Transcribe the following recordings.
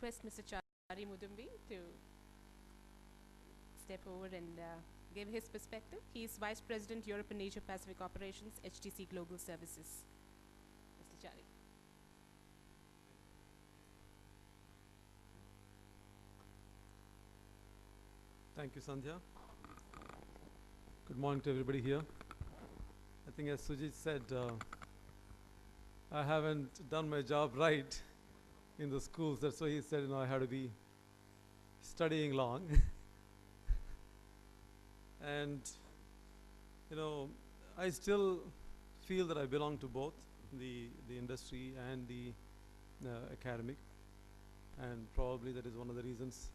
request Mr. Chari Mudumbi to step over and give his perspective. He is Vice President, Europe and Asia Pacific Operations, HTC Global Services. Mr. Chari. Thank you, Sandhya. Good morning to everybody here. I think as Sujit said, I haven't done my job right in the schools. That's why he said, I had to be studying long. And, I still feel that I belong to both the industry and the academic. And probably that is one of the reasons.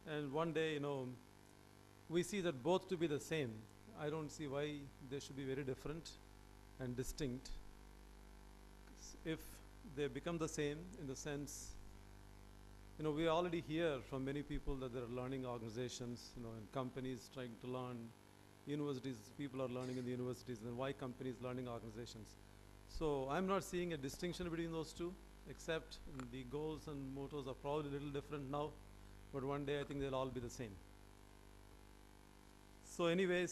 And one day, we see that both to be the same. I don't see why they should be very different and distinct. If they become the same in the sense, we already hear from many people that there are learning organizations, and companies trying to learn, universities, people are learning in the universities, and why companies learning organizations. So I'm not seeing a distinction between those two, except the goals and mottos are probably a little different now, but one day I think they'll all be the same. So anyway,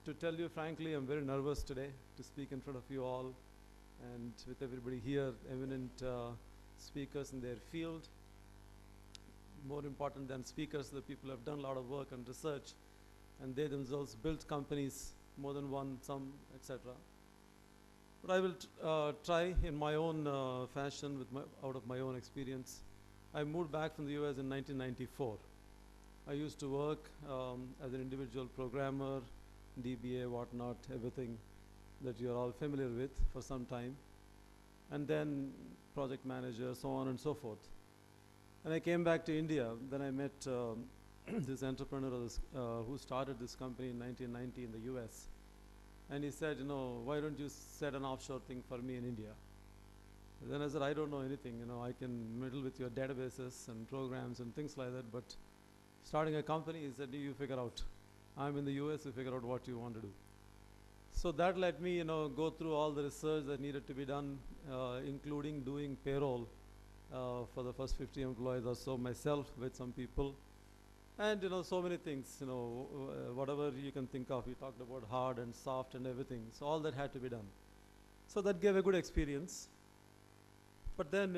to tell you frankly, I'm very nervous today to speak in front of you all and with everybody here, eminent speakers in their field. More important than speakers, the people have done a lot of work and research, and they themselves built companies, more than one, some, etc. But I will try in my own fashion, out of my own experience. I moved back from the US in 1994. I used to work as an individual programmer, DBA, whatnot, everything that you're all familiar with for some time. And then project manager, so on and so forth. And I came back to India. Then I met this entrepreneur who started this company in 1990 in the US. And he said, why don't you set an offshore thing for me in India? Then I said, I don't know anything. I can meddle with your databases and programs and things like that. But starting a company, he said, you figure out. I'm in the US, you figure out what you want to do. So that let me, go through all the research that needed to be done, including doing payroll for the first 50 employees or so myself with some people. And so many things, whatever you can think of. We talked about hard and soft and everything. So all that had to be done. So that gave a good experience. But then,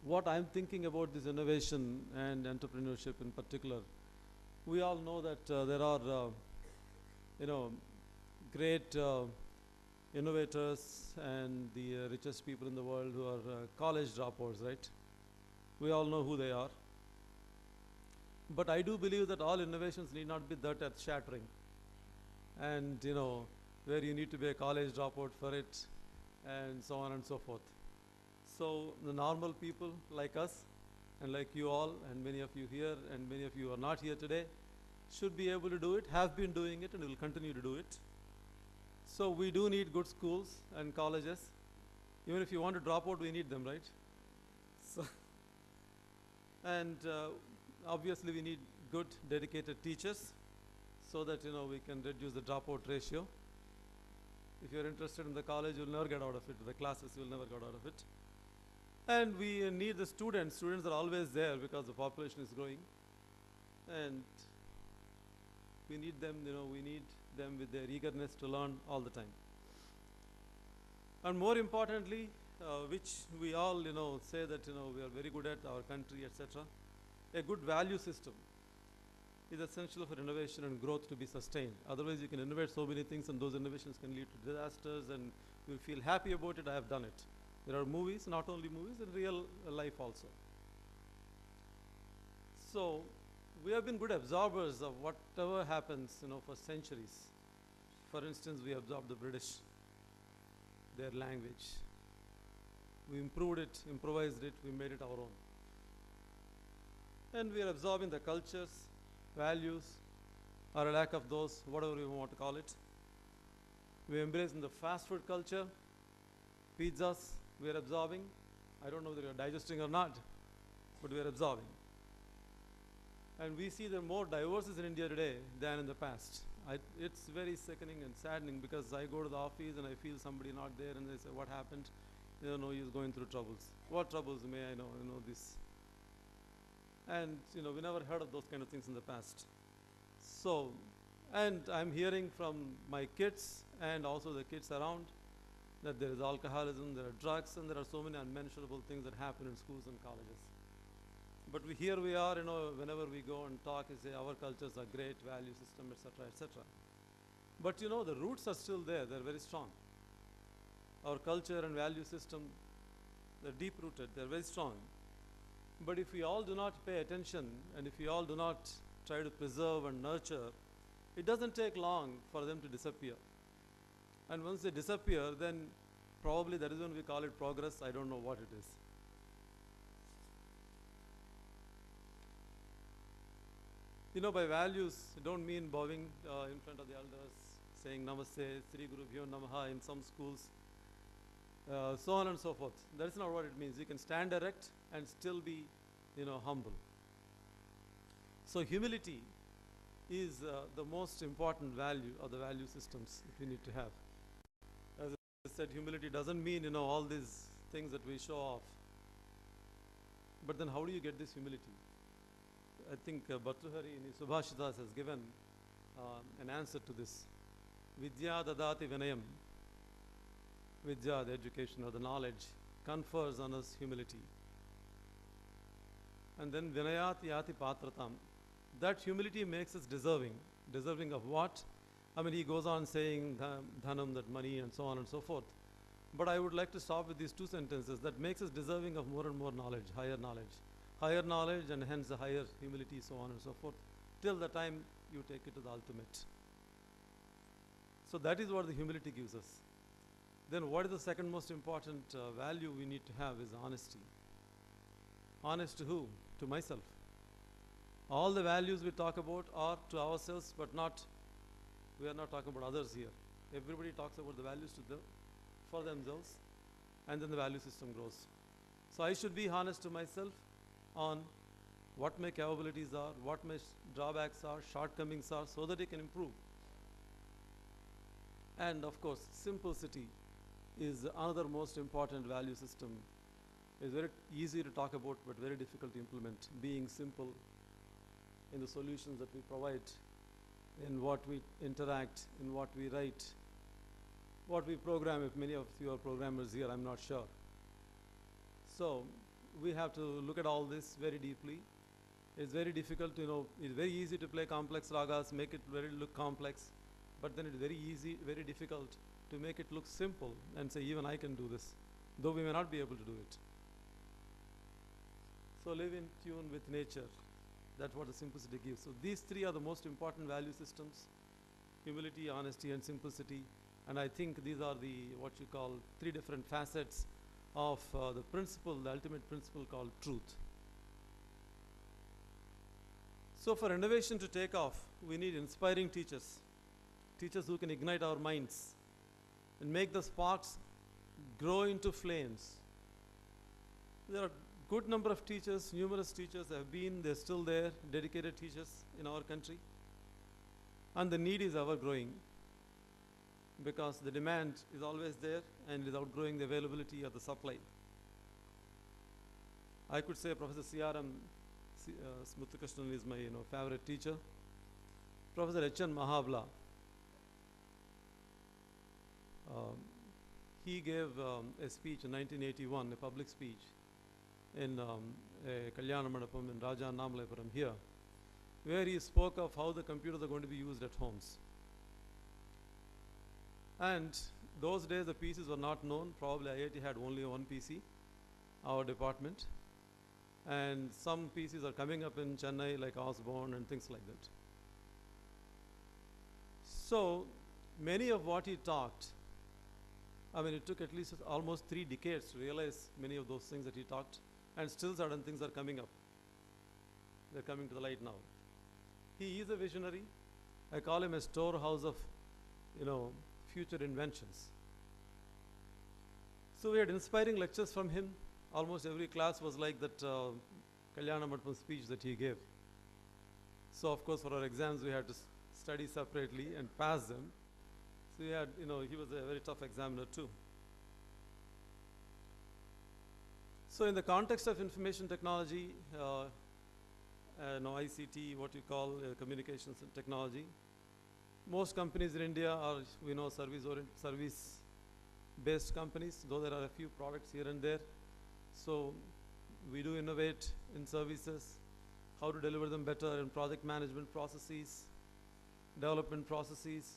what I'm thinking about this innovation and entrepreneurship in particular, we all know that there are, great innovators and the richest people in the world who are college dropouts, right? We all know who they are. But I do believe that all innovations need not be that earth-shattering. And, where you need to be a college dropout for it, and so on and so forth. So the normal people like us, and like you all, and many of you here, and many of you are not here today, should be able to do it, have been doing it, and will continue to do it. So we do need good schools and colleges. Even if you want to drop out, we need them, right? So and obviously we need good, dedicated teachers so that, we can reduce the dropout ratio. If you're interested in the college, you'll never get out of it. The classes, you'll never get out of it. And we need the students. Students are always there because the population is growing. And we need them, we need them with their eagerness to learn all the time. And more importantly, which we all, say that, we are very good at our country, etc. A good value system is essential for innovation and growth to be sustained. Otherwise, you can innovate so many things, and those innovations can lead to disasters, and you'll feel happy about it. I have done it. There are movies, not only movies, in real life also. So we have been good absorbers of whatever happens, for centuries. For instance, we absorbed the British, their language. We improved it, improvised it, we made it our own. And we are absorbing the cultures, values, or a lack of those, whatever you want to call it. We embrace in the fast food culture, pizzas, we are absorbing. I don't know whether you are digesting or not, but we are absorbing. And we see there are more divorces in India today than in the past. it's very sickening and saddening because I go to the office and I feel somebody not there and they say, what happened? You know, he's going through troubles. What troubles may I know? You know, this. And, you know, we never heard of those kind of things in the past. So, and I'm hearing from my kids and also the kids around that there is alcoholism, there are drugs, and there are so many unmentionable things that happen in schools and colleges. But here we are, you know, whenever we go and talk, we say our cultures are great, value system, etc., etc. But you know, the roots are still there, they're very strong. Our culture and value system, they're deep rooted, they're very strong. But if we all do not pay attention, and if we all do not try to preserve and nurture, it doesn't take long for them to disappear. And once they disappear, then probably that is when we call it progress. I don't know what it is. You know, by values, I don't mean bowing in front of the elders, saying Namaste, Sri Guru Bhyo Namaha in some schools, so on and so forth. That's not what it means. You can stand erect and still be, you know, humble. So humility is the most important value of the value systems that we need to have. As I said, humility doesn't mean, you know, all these things that we show off. But then how do you get this humility? I think Bhartrhari in his Subhashitas has given an answer to this. Vidya dadati vinayam. Vidya, the education or the knowledge, confers on us humility. And then vinayat yati patratam. That humility makes us deserving. Deserving of what? I mean, he goes on saying dhanam, that money, and so on and so forth. But I would like to stop with these two sentences that makes us deserving of more and more knowledge, higher knowledge. Higher knowledge and hence the higher humility, so on and so forth, till the time you take it to the ultimate. So that is what the humility gives us. Then what is the second most important value we need to have is honesty. Honest to who? To myself. All the values we talk about are to ourselves, but not, we are not talking about others here. Everybody talks about the values to them, for themselves, and then the value system grows. So I should be honest to myself on what my capabilities are, what my drawbacks are, shortcomings are, so that I can improve. And of course, simplicity is another most important value system. It's very easy to talk about, but very difficult to implement. Being simple in the solutions that we provide, in what we interact, in what we write, what we program. If many of you are programmers here, I'm not sure. So we have to look at all this very deeply. It's very difficult to, you know, it's very easy to play complex ragas, make it very look complex, but then it's very easy, very difficult to make it look simple and say, even I can do this, though we may not be able to do it. So live in tune with nature. That's what the simplicity gives. So these three are the most important value systems: humility, honesty, and simplicity. And I think these are the, what you call, three different facets of the principle, the ultimate principle called truth. So for innovation to take off, we need inspiring teachers. Teachers who can ignite our minds and make the sparks grow into flames. There are good number of teachers, numerous teachers have been, they're still there, dedicated teachers in our country. And the need is ever growing, because the demand is always there and is outgrowing the availability of the supply. I could say Professor C.R.M. Smuthakrishnan is my favorite teacher. Professor H.N. Mahabla, he gave a speech in 1981, a public speech in a Kalyana Mandapam in Raja Annamalapuram here, where he spoke of how the computers are going to be used at homes. And those days the PCs were not known. Probably IIT had only one PC, our department. And some PCs are coming up in Chennai like Osborne and things like that. So many of what he talked, I mean, it took at least almost 3 decades to realize many of those things that he talked, and still certain things are coming up. They're coming to the light now. He is a visionary. I call him a storehouse of, future inventions. So we had inspiring lectures from him. Almost every class was like that Kalyana Mandapam speech that he gave. So of course for our exams we had to study separately and pass them. So he had, he was a very tough examiner too. So in the context of information technology, ICT, what you call communications and technology, most companies in India are, service-based companies, though there are a few products here and there. So we do innovate in services, how to deliver them better in project management processes, development processes,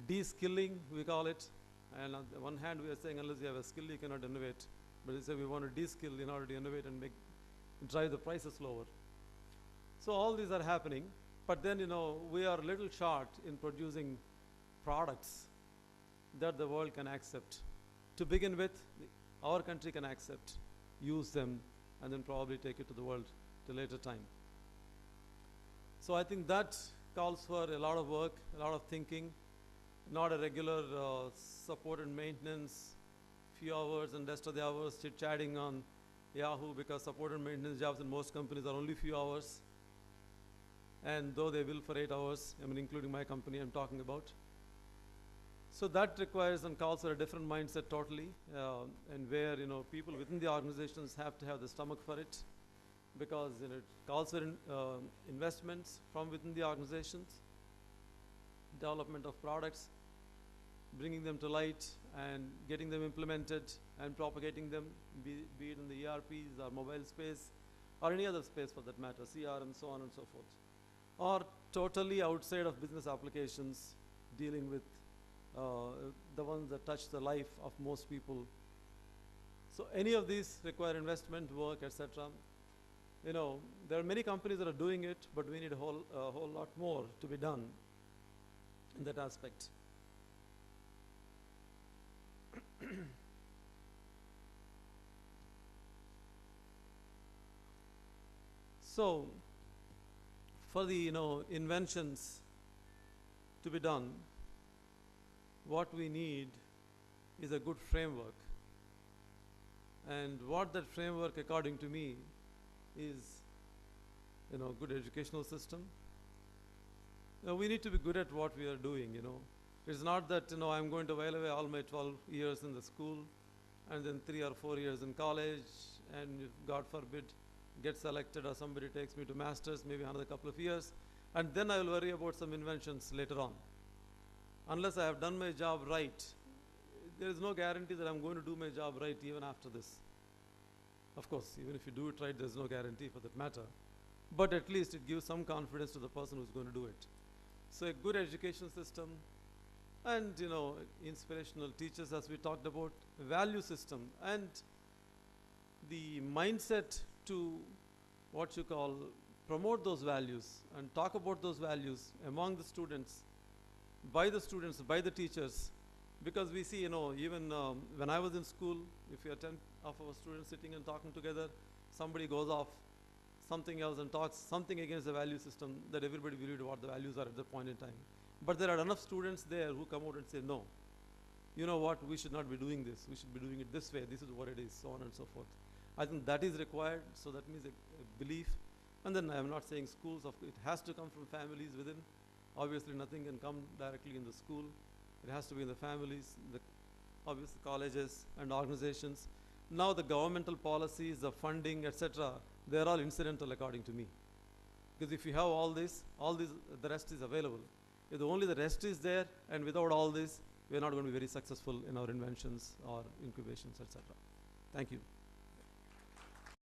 de-skilling, we call it. And on the one hand, we are saying unless you have a skill, you cannot innovate. But we say we want to de-skill in order to innovate and drive the prices lower. So all these are happening. But then, we are a little short in producing products that the world can accept. To begin with, our country can accept, use them, and then probably take it to the world at a later time. So I think that calls for a lot of work, a lot of thinking, not a regular support and maintenance, few hours and rest of the hours chit-chatting on Yahoo, because support and maintenance jobs in most companies are only few hours. And though they will for 8 hours, including my company I'm talking about. So that requires and calls for a different mindset totally, and where, people within the organizations have to have the stomach for it, because it calls for investments from within the organizations, development of products, bringing them to light and getting them implemented and propagating them, be it in the ERPs or mobile space or any other space for that matter, CRM, so on and so forth. Or totally outside of business applications, dealing with the ones that touch the life of most people. So any of these require investment, work, etc. There are many companies that are doing it, but we need a whole lot more to be done in that aspect. So for the inventions to be done, what we need is a good framework. And what that framework, according to me, is good educational system. We need to be good at what we are doing. It's not that I'm going to while away all my 12 years in the school and then 3 or 4 years in college, and if God forbid get selected or somebody takes me to masters, maybe another couple of years, and then I will worry about some inventions later on. Unless I have done my job right, there is no guarantee that I'm going to do my job right even after this. Of course, even if you do it right, there's no guarantee for that matter. But at least it gives some confidence to the person who's going to do it. So a good education system and, inspirational teachers, as we talked about, value system, and the mindset to what you call promote those values and talk about those values among the students, by the teachers, because we see, even when I was in school, if you are 10 of our students sitting and talking together, somebody goes off something else and talks something against the value system that everybody believed what the values are at that point in time. But there are enough students there who come out and say, no, you know what, we should not be doing this, we should be doing it this way, this is what it is, so on and so forth. I think that is required, so that means a belief. And then I am not saying schools, it has to come from families within. Obviously nothing can come directly in the school. It has to be in the families, obviously colleges and organizations. Now the governmental policies, the funding, etc., they are all incidental according to me. Because if you have all this, the rest is available. If only the rest is there, and without all this, we are not going to be very successful in our inventions or incubations, etc. Thank you.